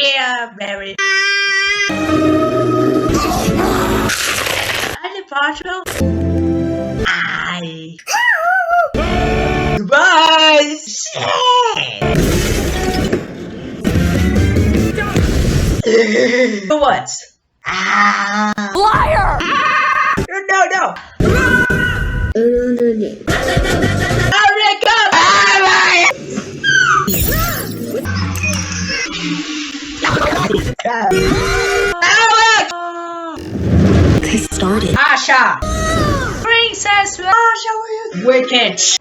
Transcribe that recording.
Yeah, very. Any partial? Aye. Goodbye. What? Liar! No. Oh my God! Alex! They started. Asha! Princess Asha, wicked!